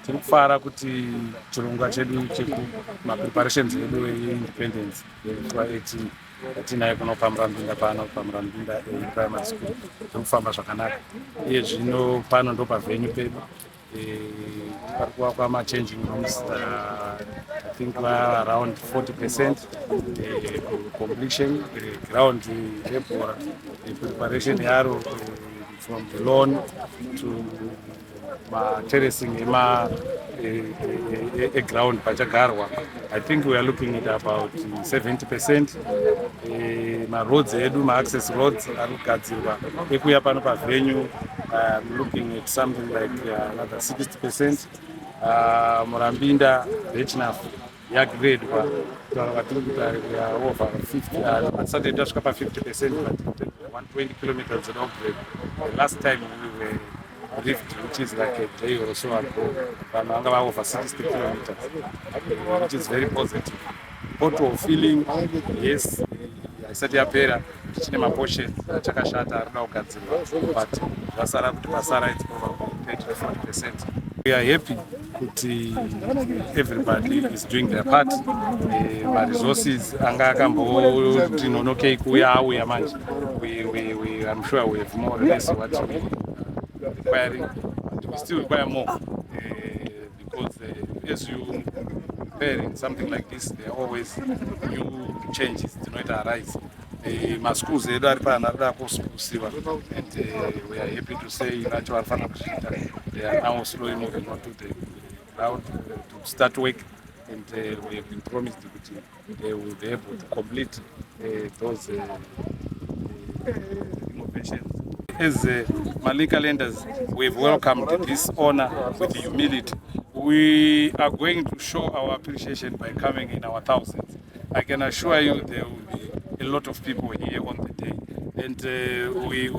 Tikufara kuti chirongwa chedu preparations yedu yeindependence yezuva 18 yatinayo kuno paMurambinda pano paMurambinda Primary School zvirikufamba zvakanaka. Iye zvino pano ndo pavenue pedu pari kuvakwa machanging rooms. I think around 40% completion. Ground lebhora preparation yaro from the lawn to terracing ground pachagarwa. I think we are looking at about 70%. Roads edu, access roads are kugadzirwa. Ekuya pano pavenue, I'm looking at something like another 60%. Murambinda Rechnafu yagradwa. We are over 50. Saturday tasvika pa 50%, but 120 kilometers an upgrade. The last time we were lift, which is like a day or so ago, over 60 kilometers, which is very positive. Pothole filling, yes, I said yapera, chine portion chakashata arina kugadzirwa, but vasara kuti pasara it's probably 30 to 40%. We are happy that everybody is doing their part. My resources anga akambo tinonokei kuya auya manje. I'm sure we have more or less what we requiring, but we still require more because as you preparing something like this, there are always new changes to not arise. My schools are and we are happy to say they are now slowly moving on to the ground to start work, and we have been promised that they will be able to complete those innovations. As Manicalanders, we've welcomed this honor with humility. We are going to show our appreciation by coming in our thousands. I can assure you there will be a lot of people here on the day, and we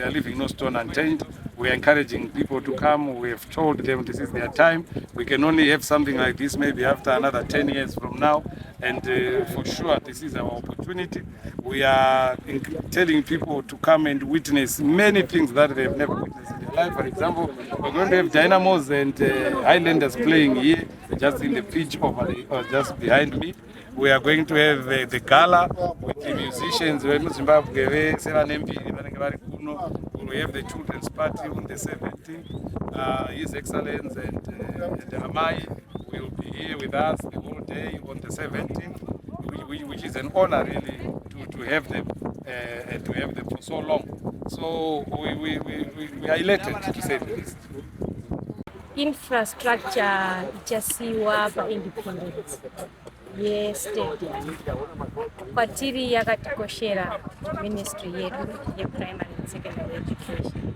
are leaving no stone unturned. We are encouraging people to come. We have told them this is their time. We can only have something like this maybe after another 10 years from now, and for sure this is our opportunity. We are telling people to come and witness many things that they have never witnessed in their life. For example, we're going to have Dynamos and Highlanders playing here, just in the pitch over just behind me. We are going to have the gala with the musicians. We have the children's party on the 17th. His Excellency and Amai will be here with us the whole day on the 17th, which is an honor really to have them and to have them for so long. So we are elated, to say the least. Infrastructure ichasiwa pa independence. Yes, stadium. Kwatiri yakatikoshera ministry yedu ye primary and secondary education.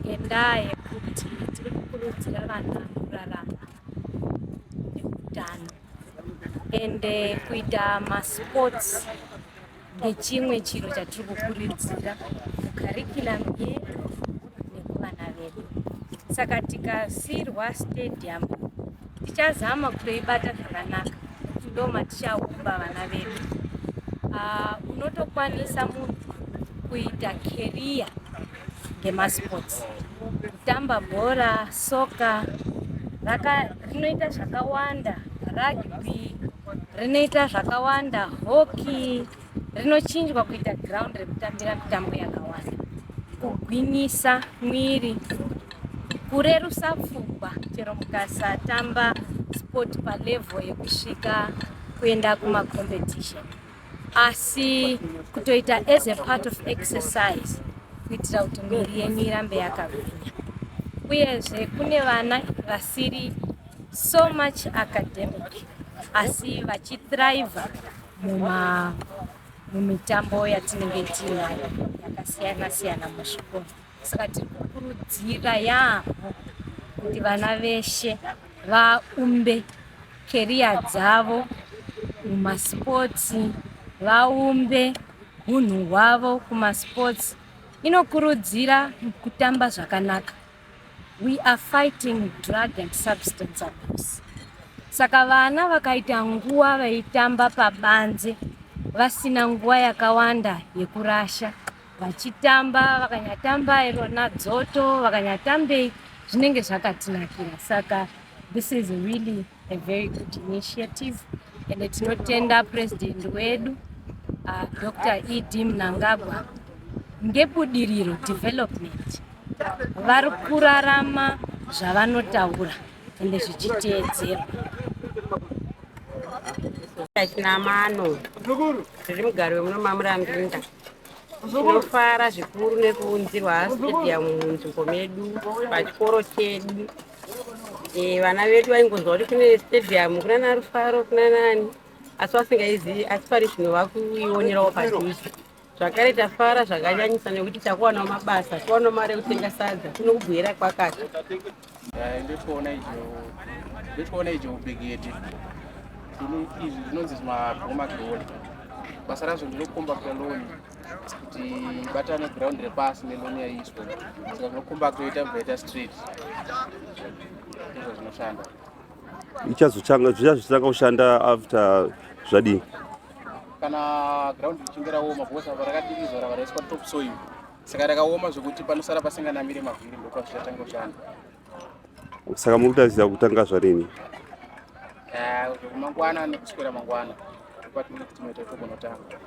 Ngendaa yekuti tiri kukurudzira vana kurarama neutano, ende kuita masports ndechimwe chiro chatiri kukurudzira mukarikiramu yedu nekuvana vedu. Saka tikasirwa stadium tichazama kutoibata zvakanaka, ndo matichaumba vana vedu. Unotokwanisa munhu kuita career ngemasports, kutamba bhora, soka, rinoita zvakawanda, rugby rinoita zvakawanda, hockey rinochinjwa kuita ground rekutambira mitambo yakawanda, kugwinyisa mwiri, kurerusa pfungwa chero mukasatamba sport palevel yekusvika kuenda kumacompetition, asi kutoita as a part of exercise kuitira kuti mwiri yenyu irambe yakagwinya. Uyezve kune vana vasiri so much academic asi vachithrive mumitambo yatinenge tinayo yakasiyana siyana muzvikoro. Saka tiri kukurudzira yaamho kuti vana veshe vaumbe career dzavo mumasports, vaumbe hunhu hwavo kumasports, inokurudzira kutamba zvakanaka. We are fighting drug and substance abuse. Saka vana vakaita nguva vaitamba pabanze vasina nguva yakawanda yekurasha, vachitamba vakanyatamba irona dzoto vakanyatambei zvinenge zvakatinakira. Saka this is really a very good initiative, and tinotenda president wedu Dr. E.D. Mnangagwa ngebudiriro development. Vari kurarama zvavanotaura ende zvichiteedzerwa. Chinamano tiri mugaro wemuno Murambinda tinofara zvikuru nekuunzirwa stadium munzvimbo medu pachikoro chedu. Vana vedu vaingonzwa kuti kune stadium kuna narufaro kuna nani, asi vasingaizivi, asi pari zvino vakuionerawo padhuze. Zvakare tafara zvakanyanyisa nekuti takuwanawo mabasa, tiwanawo mari yekutenga sadza, tinokubhuira kwakati. Nditoona icho ubegeti izvi zvinonzi zvimagoma gironi. Basa razvo ndinokomba kuraloni kuti batane ground repasi neloni yaiswa, saka zvinokomba kutoita Mveta Street izvo zvinoshanda. Zvichazotanga kushanda after zvadii? Kana ground ichinge raoma, bhosa rakadiridzwa rakaiswa top soil, saka rakaoma zvokuti panosara pasinganamire mavhiri ndipo zvichatanga kushanda. Saka muri kutarisira kutanga zvarini? Mangwana nekuswera mangwana patinoita tokonotanga.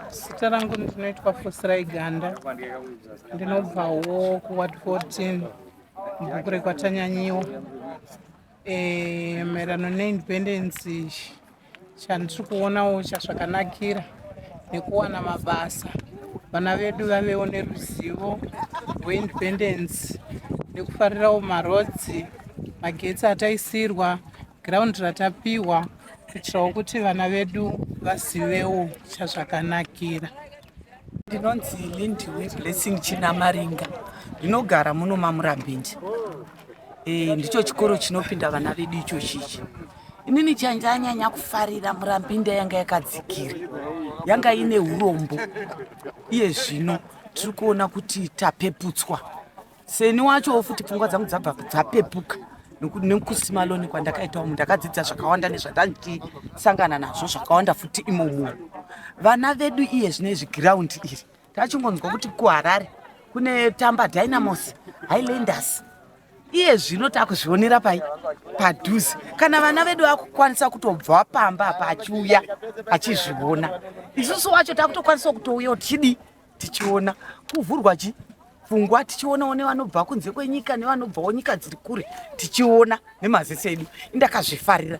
Zita rangu ndinoitwa Fosirai Ganda, ndinobvawo kuward 14 mubhuku kwatanyanyiwa. Maererano neindependence chandiri kuonawo chazvakanakira nekuwana mabasa, vana vedu vavewo neruzivo rweindependence nekufarirawo marodzi, magetsi ataisirwa, ground ratapiwa, kuitirawo kuti vana vedu vazivewo chazvakanakira. Ndinonzi Lindiwe Blessing Chinamaringa, ndinogara muno Murambinda. Ndicho chikoro chinopinda vana vedu icho chichi. Inini chandanyanya kufarira Murambinda yanga yakadzikira, yanga ine urombo. Iye zvino tiri kuona kuti tapeputswa. Seni wacho futi pfungwa dzangu dzabva dzapepuka nekusima loni kwandakaitawo, ndakadzidza zvakawanda nezvatandisangana nazvo zvakawanda futi imomo. Vana vedu iye zvinezvi ground iri tachingonzwa kuti kuHarare kune Tamba Dynamos, Highlanders. Iye zvino takuzvionera padhuze. Kana vana vedu vakukwanisa kutobva pamba apa achiuya achizviona, isusu wacho takutokwanisa kutouya tichiona kuvhurwa pfungwa, tichiona nevanobva kunze kwenyika nevanobvawo nyika dziri kure, tichiona nemaziso edu. Indakazvifarira.